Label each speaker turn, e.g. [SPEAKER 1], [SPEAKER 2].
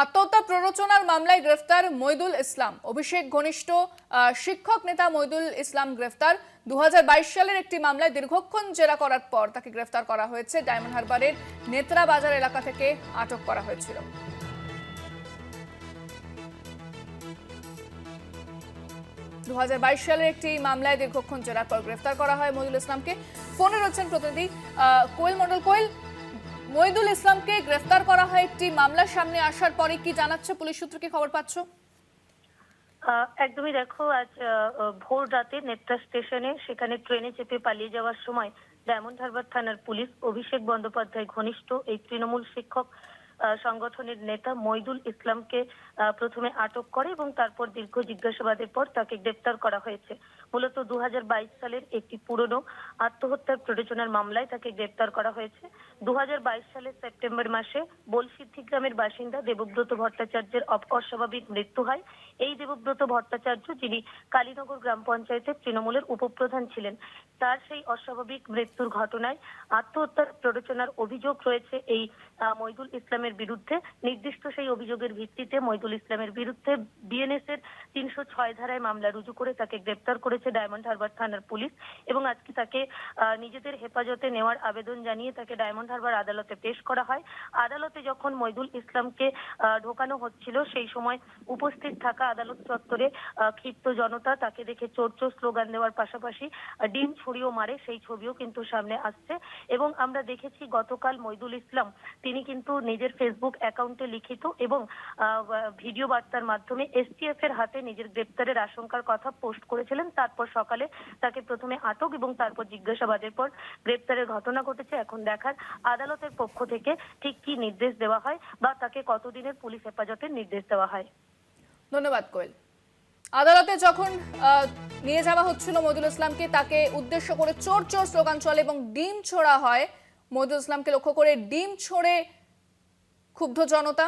[SPEAKER 1] আত্মহত্যা প্ররোচনার মামলায় গ্রেফতার মইদুল ইসলাম। অভিষেক ঘনিষ্ঠ শিক্ষক নেতা মইদুল ইসলাম গ্রেফতার। 2022 সালের একটি মামলায় দীর্ঘক্ষণ জেরা করার পর তাকে গ্রেফতার করা হয়েছে। ডায়মন্ড হারবারের নেত্রা বাজার এলাকা থেকে আটক করা হয়েছিল। সালের একটি মামলায় দীর্ঘক্ষণ জেরার পর গ্রেফতার করা হয় মইদুল ইসলামকে। ফোনে রয়েছেন প্রতিনিধি কোয়েল মন্ডল। কোয়েল, মইদুল ইসলামকে গ্রেফতার করা হয় একটি মামলার সামনে আসার পরে কি জানাচ্ছে পুলিশ সূত্র, কি খবর পাচ্ছ?
[SPEAKER 2] একদমই দেখো, আজ ভোর রাতে নেত্রা স্টেশনে সেখানে ট্রেনে চেপে পালিয়ে যাওয়ার সময় ডায়মন্ড হারবার থানার পুলিশ অভিষেক বন্দ্যোপাধ্যায় ঘনিষ্ঠ এই তৃণমূল শিক্ষক সংগঠনের নেতা মইদুল ইসলামকে প্রথমে আটক করে এবং তারপর দীর্ঘ জিজ্ঞাসাবাদের পর তাকে গ্রেফতার করা হয়েছে। মূলত 2022 সালের একটি পুরনো আত্মহত্যার প্ররোচনার মামলায় তাকে গ্রেফতার করা হয়েছে। 2022 সালের সেপ্টেম্বর মাসে বলসিদ্ধি গ্রামের বাসিন্দা দেবব্রত ভট্টাচার্যের অস্বাভাবিক মৃত্যু হয়। এই দেবব্রত ভট্টাচার্য, যিনি কালীনগর গ্রাম পঞ্চায়েতের তৃণমূলের উপপ্রধান ছিলেন, তার সেই অস্বাভাবিক মৃত্যুর ঘটনায় আত্মহত্যার প্ররোচনার অভিযোগ রয়েছে এই মইদুল ইসলামের বিরুদ্ধে। নির্দিষ্ট সেই অভিযোগের ভিত্তিতে মইদুল ইসলামের বিরুদ্ধে বিএনএস এর 306 ধারায় মামলা রুজু করে তাকে গ্রেফতার করেছে ডায়মন্ড হারবার থানার পুলিশ এবং আজকে তাকে নিজেদের হেফাজতে নেওয়ার আবেদন জানিয়ে তাকে ডায়মন্ড হারবার আদালতে পেশ করা হয়। আদালতে যখন মইদুল ইসলামকে ঢোকানো হচ্ছিল সেই সময় উপস্থিত থাকা আদালত চত্বরে ক্ষিপ্ত জনতা তাকে দেখে চোর চোর স্লোগান দেওয়ার পাশাপাশি ডিম ছুড়িও মারে, সেই ছবিও কিন্তু সামনে আসছে। এবং আমরা দেখেছি গতকাল মইদুল ইসলাম তিনি কিন্তু নিজের ফেসবুক অ্যাকাউন্টে লিখিত এবং ভিডিও বার্তার মাধ্যমে এসটিএফ এর হাতে নিজের গ্রেপ্তারের আশঙ্কার কথা পোস্ট করেছিলেন। তারপর সকালে তাকে প্রথমে আটক এবং তারপর জিজ্ঞাসাবাদের পর গ্রেপ্তারের ঘটনা ঘটেছে। এখন দেখার আদালতের পক্ষ থেকে ঠিক কি নির্দেশ দেওয়া হয় বা তাকে কতদিনের পুলিশ হেফাজতের নির্দেশ দেওয়া হয়।
[SPEAKER 1] ধন্যবাদ কোয়েল। আদালতে যখন নিয়ে যাওয়া হচ্ছিল মইদুল ইসলামকে, তাকে উদ্দেশ্য করে চোর চোর স্লোগান চলে এবং ডিম ছোড়া হয়। মইদুল ইসলামকে লক্ষ্য করে ডিম ছোড়ে ক্ষুব্ধ জনতা।